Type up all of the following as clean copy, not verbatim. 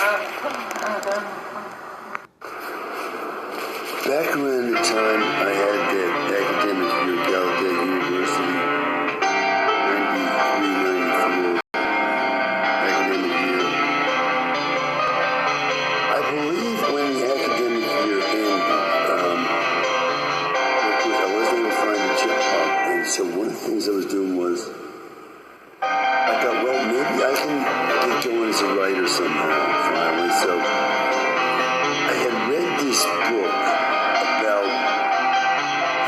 Back around the time I had that academic year at Gallaudet University, 93, 94 academic year, I believe when the academic year ended, I wasn't able to find a job, and so one of the things I was doing was, I thought, well, maybe I can get going as a writer somehow, finally. So I had read this book about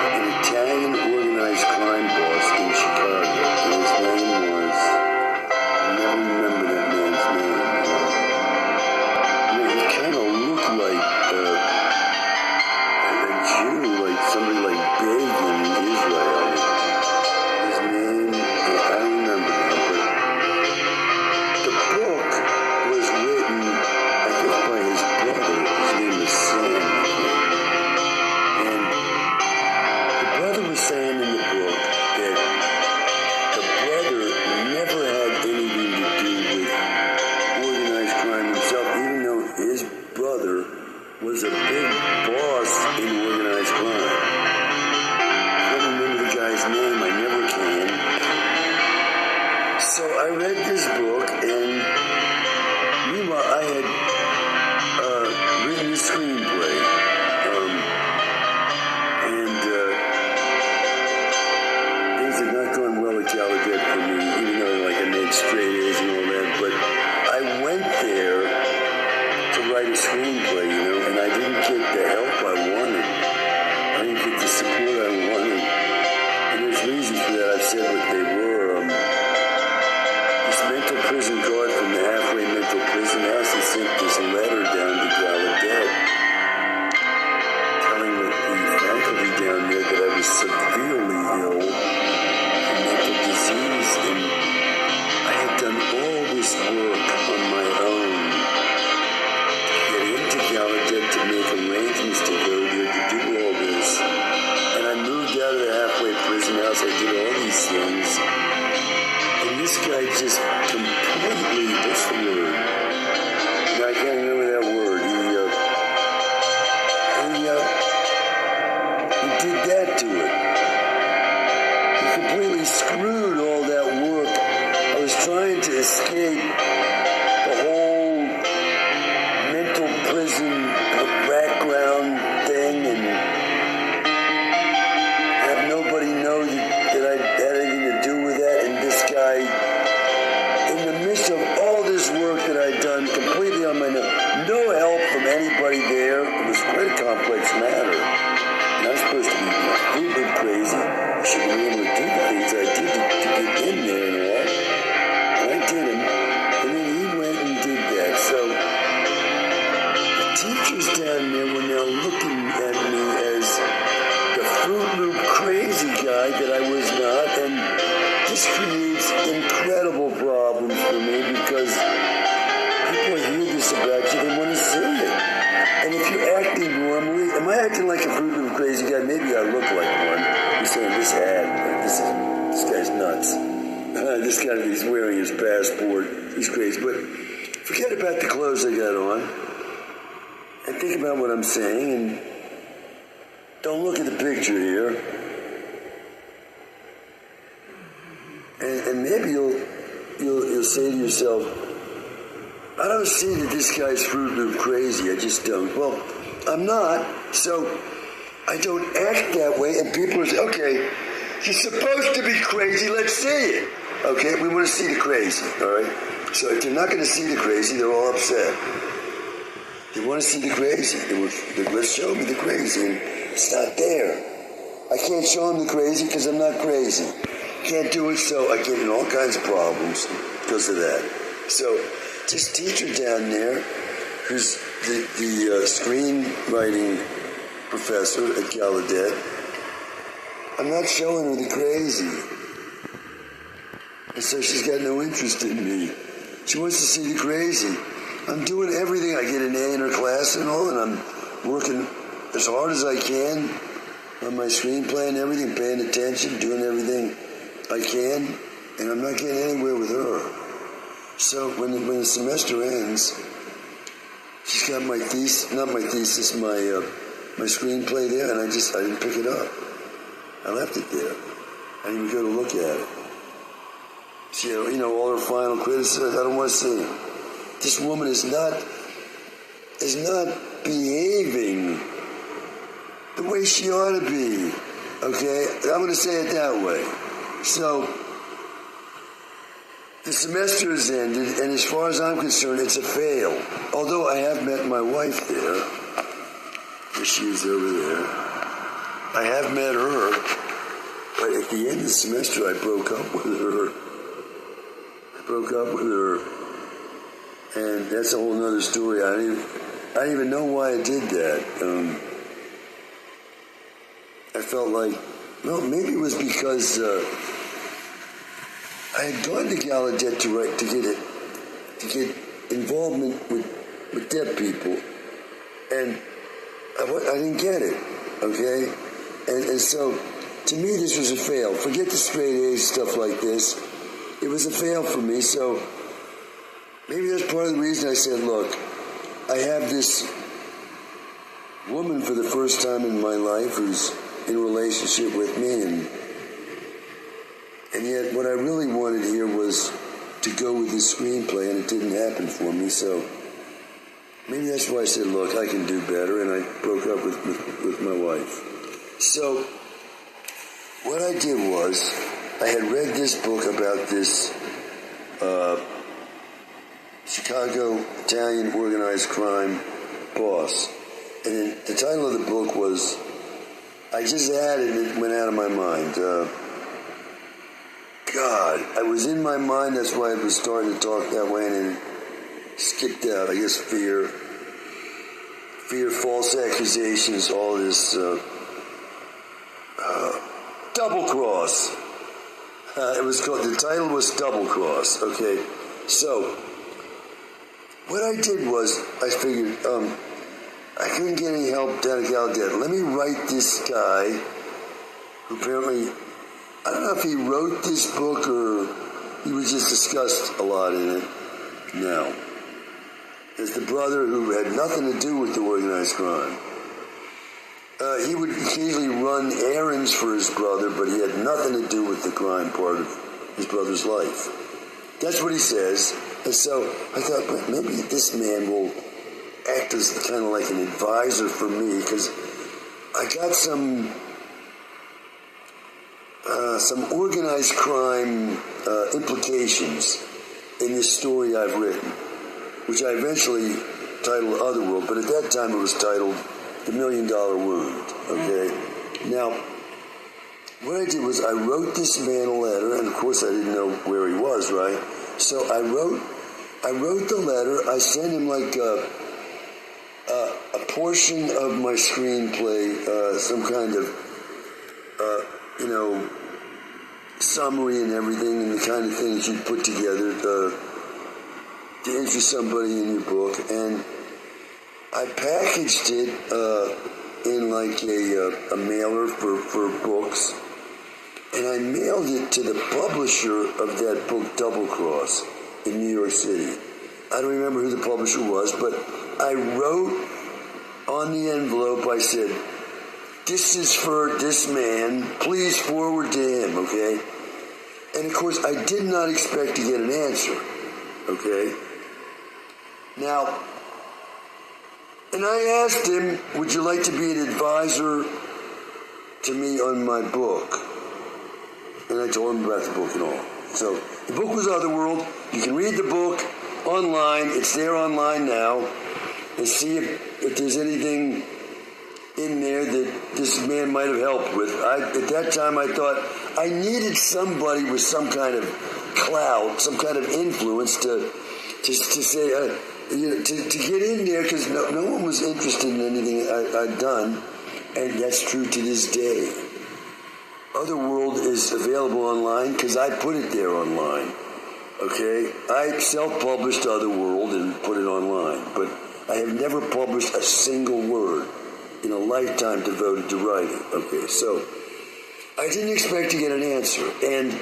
an Italian organized crime boss in Chicago, and his name was, I never remember that man's name. He kind of looked like a Jew, like somebody like Big in Israel. His name, I don't remember now, but the book was written, I think, by his brother. His name was Sam, and the brother was saying in the book that the brother never had anything to do with organized crime himself, even though his brother was a big boss in organized crime. I don't remember the guy's name, I never can. So I read this book, and meanwhile I had written a screenplay, and things had not gone well at Gallaudet for me, even though I made straight A's and all that, but I went there to write a screenplay, and I didn't get the help I wanted. I didn't get the support I wanted, and there's reasons for that. I've said what they were. This mental prison guard from the halfway mental prison house, he sent this letter down to Gallaudet telling the faculty down there that I was severely ill with mental disease, and I had done all this work on my own to get into Gallaudet, to make arrangements to go there, to do all this, and I moved out of the halfway prison house. I did all these things. And this guy just completely, what's the word? I can't remember that word. He did that to it. He completely screwed all that work. I was trying to escape the whole mental prison background thing and have nobody know that I had anything to do with that. And this guy, in the midst of all this work that I'd done completely on my own, no help from anybody there. It was quite a complex matter. And I was supposed to be completely crazy. I should be able to do the things I did to get in there and all. And I did them. And then he went and did that. So the teachers down there were now looking at me as the Fruit Loop crazy guy that I was not. And this creates incredible problems for me because people hear this about you, they want to see it. And if you're acting normally, am I acting like a Fruit Loop crazy guy? Maybe I look like one. You're saying this hat, this guy's nuts. This guy, he's wearing his passport. He's crazy. But forget about the clothes I got on. And think about what I'm saying. And don't look at the picture here. And maybe you'll say to yourself, I don't see that this guy's Fruit Loop crazy. I just don't. Well, I'm not. So I don't act that way. And people say, okay, you're supposed to be crazy. Let's see it. Okay, we want to see the crazy. All right. So if they're not going to see the crazy, they're all upset. They want to see the crazy. Let's show me the crazy. And it's not there. I can't show them the crazy because I'm not crazy. Can't do it, so I get in all kinds of problems because of that. So this teacher down there, who's the screenwriting professor at Gallaudet, I'm not showing her the crazy. And so she's got no interest in me. She wants to see the crazy. I'm doing everything. I get an A in her class and all, and I'm working as hard as I can on my screenplay and everything, paying attention, doing everything I can, and I'm not getting anywhere with her. So when the semester ends, she's got my my screenplay there, and I didn't pick it up. I left it there. I didn't even go to look at it. She, all her final criticisms, I don't want to see them. This woman is not behaving the way she ought to be. Okay? I'm going to say it that way. So, the semester has ended, and as far as I'm concerned, it's a fail. Although I have met my wife there. There she is over there. I have met her, but at the end of the semester, I broke up with her. And that's a whole nother story. I didn't even know why I did that. I felt like, well, maybe it was because I had gone to Gallaudet to get involvement with deaf people, and I didn't get it. Okay, and so to me this was a fail. Forget the straight A's stuff like this. It was a fail for me. So maybe that's part of the reason I said, look, I have this woman for the first time in my life who's in a relationship with me, and yet what I really wanted here was to go with this screenplay, and it didn't happen for me. So maybe that's why I said, look, I can do better, and I broke up with my wife. So what I did was, I had read this book about this Chicago Italian organized crime boss. And then the title of the book was, I just had it and it went out of my mind. God, I was in my mind, that's why I was starting to talk that way, and then it skipped out. I guess fear, false accusations, all this double cross. The title was Double Cross. Okay, so what I did was I figured I couldn't get any help down at Gallaudet. Let me write this guy who apparently, I don't know if he wrote this book or he was just discussed a lot in it. Now, it's the brother who had nothing to do with the organized crime. He would occasionally run errands for his brother, but he had nothing to do with the crime part of his brother's life. That's what he says. And so I thought, well, maybe this man will act as kind of like an advisor for me, because I got some organized crime implications in this story I've written, which I eventually titled Otherworld, but at that time it was titled The $1 Million Wound, okay? Now, what I did was I wrote this man a letter, and of course I didn't know where he was, right? So I wrote the letter. I sent him like a portion of my screenplay, some kind of, summary and everything, and the kind of things you put together to interest somebody in your book. And I packaged it in like a mailer for books, and I mailed it to the publisher of that book, Double Cross, in New York City. I don't remember who the publisher was, but I wrote on the envelope, I said, this is for this man, please forward to him, okay? And of course, I did not expect to get an answer, okay? Now, and I asked him, would you like to be an advisor to me on my book? And I told him about the book and all. So, the book was Otherworld. You can read the book online. It's there online now. And see if there's anything in there that this man might have helped with. At that time, I thought I needed somebody with some kind of clout, some kind of influence to say, to get in there, because no one was interested in anything I'd done, and that's true to this day. Otherworld is available online because I put it there online. Okay, I self-published Otherworld and put it online, but I have never published a single word in a lifetime devoted to writing. Okay, so I didn't expect to get an answer, and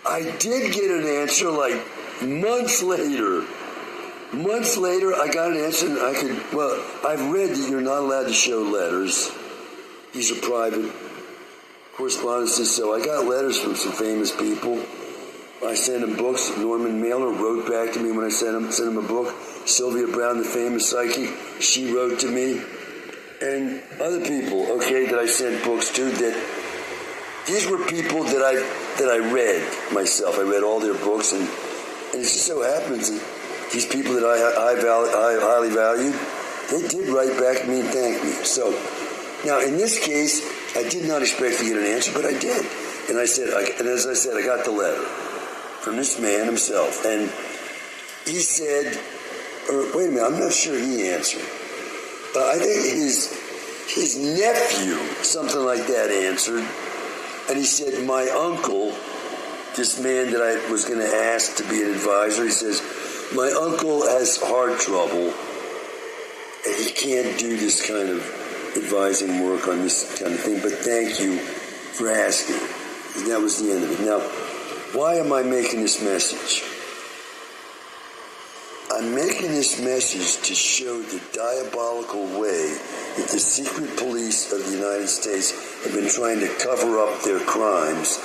I did get an answer like months later. Months later, I got an answer, and I've read that you're not allowed to show letters. These are private correspondences, so I got letters from some famous people. I sent them books. Norman Mailer wrote back to me when I sent him a book. Sylvia Brown, the famous psychic, she wrote to me. And other people, that I sent books to, that these were people that I read myself. I read all their books, and it just so happens that these people that I highly valued, they did write back to me and thank me. So, now in this case, I did not expect to get an answer, but I did. And as I said, I got the letter from this man himself. And he said, wait a minute, I'm not sure he answered. I think his nephew, something like that, answered. And he said, my uncle, this man that I was going to ask to be an advisor, he says, my uncle has heart trouble, and he can't do this kind of advising work on this kind of thing, but thank you for asking. And that was the end of it. Now, why am I making this message? I'm making this message to show the diabolical way that the secret police of the United States have been trying to cover up their crimes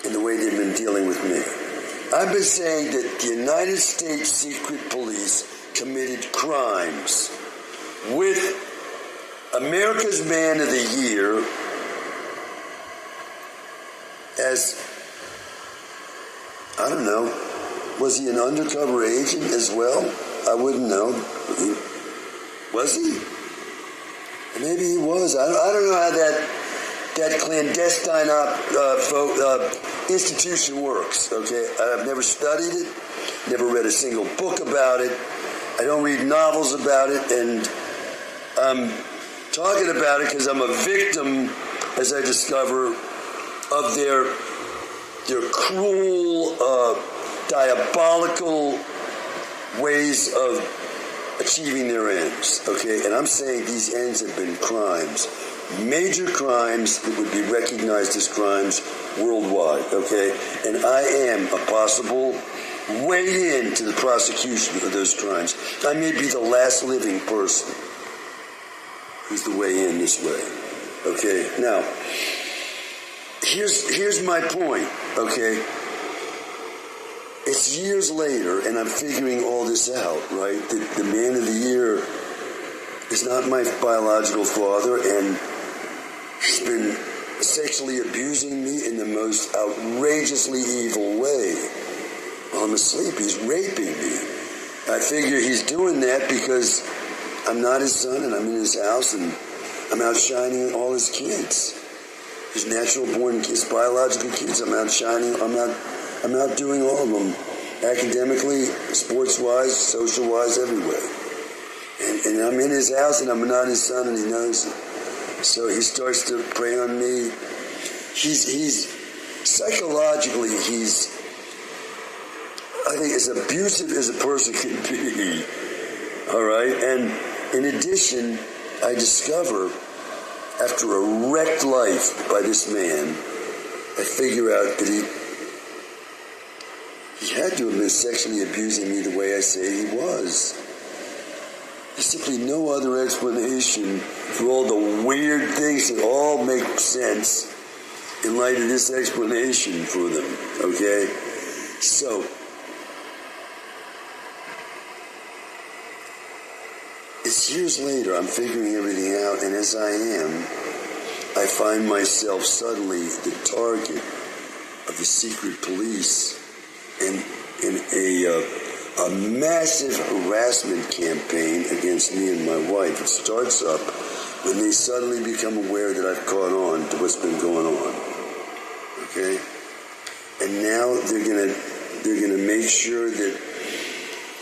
in the way they've been dealing with me. I've been saying that the United States secret police committed crimes with America's Man of the Year as, I don't know, was he an undercover agent as well? I wouldn't know. Was he? Maybe he was. I don't know how that clandestine institution works, okay? I've never studied it, never read a single book about it. I don't read novels about it, and I'm talking about it because I'm a victim, as I discover, of their cruel, diabolical ways of achieving their ends, okay? And I'm saying these ends have been crimes, major crimes that would be recognized as crimes worldwide, okay? And I am a possible way into the prosecution of those crimes. I may be the last living person who's the way in this way, okay? Now, here's my point, okay? It's years later, and I'm figuring all this out, right? The Man of the Year is not my biological father, and he's been sexually abusing me in the most outrageously evil way. While I'm asleep, he's raping me. I figure he's doing that because I'm not his son, and I'm in his house, and I'm outshining all his kids. His natural-born kids, biological kids, I'm outshining. I'm outdoing all of them, academically, sports-wise, social-wise, everywhere. And I'm in his house, and I'm not his son, and he knows it. So he starts to prey on me. He's psychologically, I think, as abusive as a person can be. All right? And in addition, I discover, after a wrecked life by this man, I figure out that he had to have been sexually abusing me the way I say he was. There's simply no other explanation for all the weird things that all make sense in light of this explanation for them, okay? So, it's years later, I'm figuring everything out, and as I am, I find myself suddenly the target of the secret police in a massive harassment campaign against me and my wife. It starts up when they suddenly become aware that I've caught on to what's been going on. Okay? And now they're gonna make sure that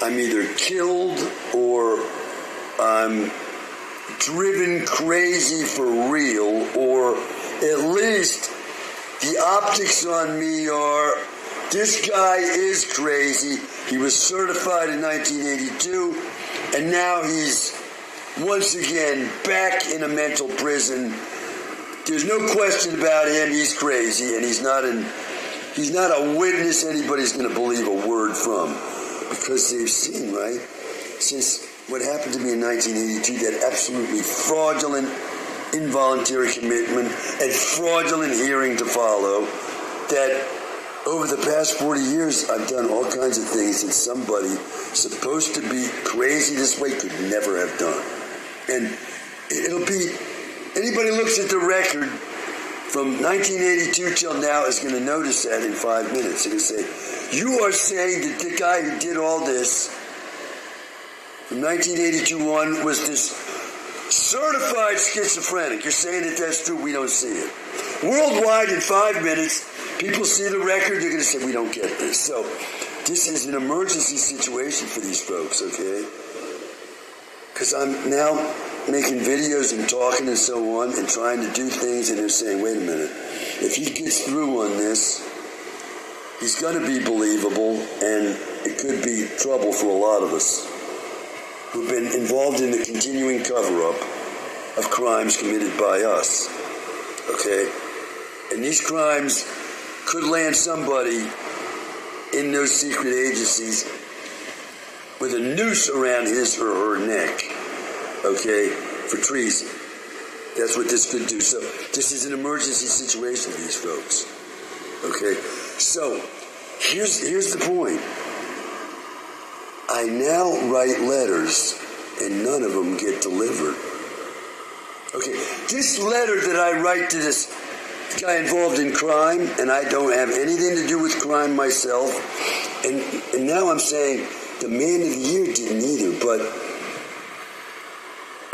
I'm either killed or I'm driven crazy for real, or at least the optics on me are, this guy is crazy. He was certified in 1982, and now he's once again back in a mental prison. There's no question about him. He's crazy, and he's not a witness anybody's going to believe a word from. because they've seen, right, since what happened to me in 1982, that absolutely fraudulent involuntary commitment and fraudulent hearing to follow, that over the past 40 years, I've done all kinds of things that somebody supposed to be crazy this way could never have done. And it'll be, anybody looks at the record from 1982 till now is going to notice that in 5 minutes. They're going to say, you are saying that the guy who did all this from 1982 on was this certified schizophrenic. You're saying that that's true. We don't see it. Worldwide, in 5 minutes, people see the record, they're going to say, we don't get this. So this is an emergency situation for these folks, okay? Because I'm now making videos and talking and so on and trying to do things, and they're saying, wait a minute, if he gets through on this, he's going to be believable, and it could be trouble for a lot of us who've been involved in the continuing cover-up of crimes committed by us, okay? And these crimes could land somebody in those secret agencies with a noose around his or her neck, okay, for treason. That's what this could do. So this is an emergency situation for these folks, okay? So here's the point. I now write letters, and none of them get delivered. Okay, this letter that I write to this guy involved in crime, and I don't have anything to do with crime myself, and now I'm saying the man of the year didn't either, but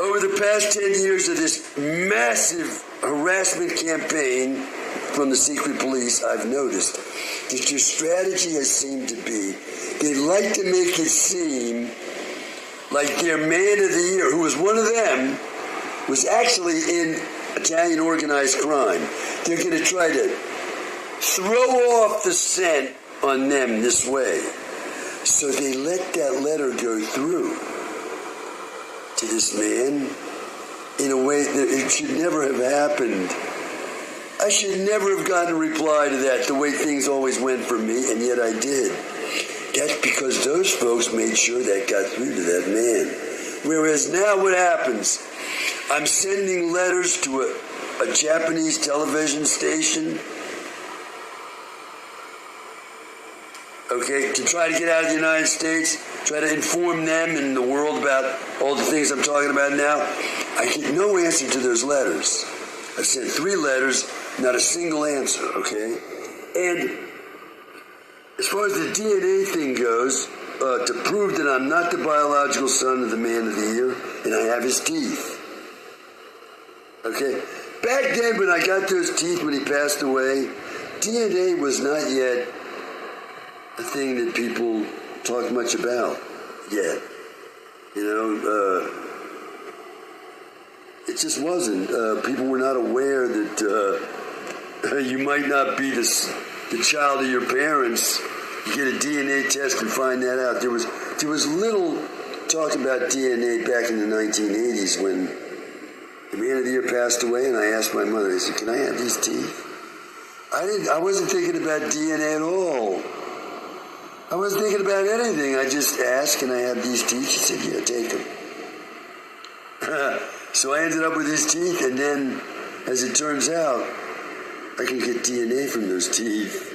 over the past 10 years of this massive harassment campaign from the secret police, I've noticed that your strategy has seemed to be, they like to make it seem like their man of the year, who was one of them, was actually in Italian organized crime. They're going to try to throw off the scent on them this way. So they let that letter go through to this man in a way that it should never have happened. I should never have gotten a reply to that the way things always went for me, and yet I did. That's because those folks made sure that got through to that man. Whereas now what happens? I'm sending letters to a Japanese television station, okay, to try to get out of the United States, try to inform them and the world about all the things I'm talking about now. I get no answer to those letters. I sent 3 letters, not a single answer, okay? And as far as the DNA thing goes, to prove that I'm not the biological son of the man of the year, and I have his teeth. Okay? Back then, when I got those teeth when he passed away, DNA was not yet a thing that people talked much about yet. You know, it just wasn't. People were not aware that you might not be the child of your parents. You get a DNA test and find that out. There was little talk about DNA back in the 1980s when the man of the year passed away, and I asked my mother, I said, can I have these teeth? I wasn't thinking about DNA at all. I wasn't thinking about anything. I just asked, can I have these teeth? She said, yeah, take them. So I ended up with his teeth, and then, as it turns out, I can get DNA from those teeth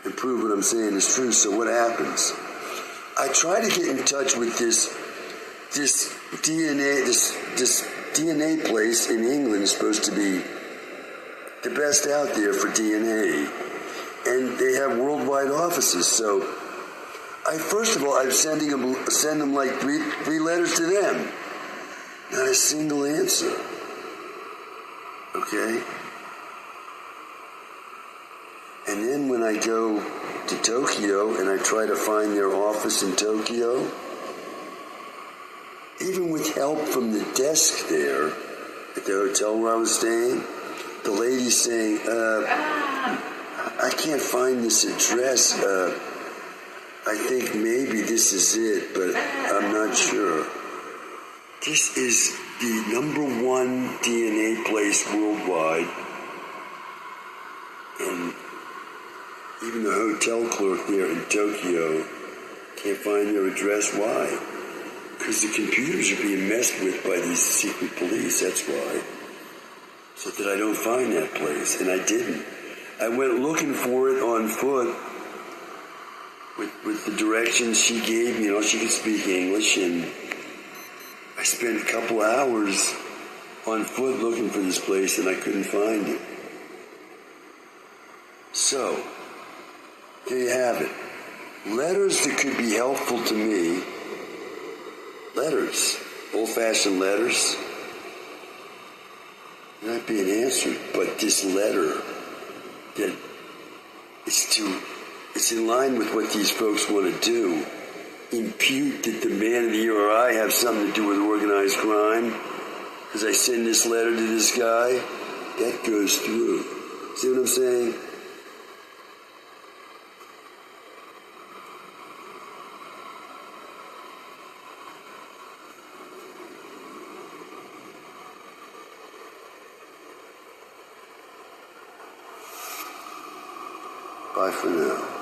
and prove what I'm saying is true. So what happens? I try to get in touch with this DNA place in England is supposed to be the best out there for DNA, and they have worldwide offices. So first of all, I'm send them like three letters to them. Not a single answer. Okay? And then when I go to Tokyo and I try to find their office in Tokyo, even with help from the desk there at the hotel where I was staying, the lady's saying, I can't find this address. I think maybe this is it, but I'm not sure. This is the #1 DNA place worldwide. And even the hotel clerk there in Tokyo Can't find their address. Why? Because the computers are being messed with by these secret police, that's why. So that I don't find that place, and I didn't. I went looking for it on foot with the directions she gave me. You know, she could speak English, and I spent a couple hours on foot looking for this place, and I couldn't find it. So, there you have it. Letters that could be helpful to me. Letters. Old-fashioned letters. Not being answered, but this letter that it's in line with what these folks want to do. Impute that the man of the year or I have something to do with organized crime. Because I send this letter to this guy, that goes through. See what I'm saying? Bye for now.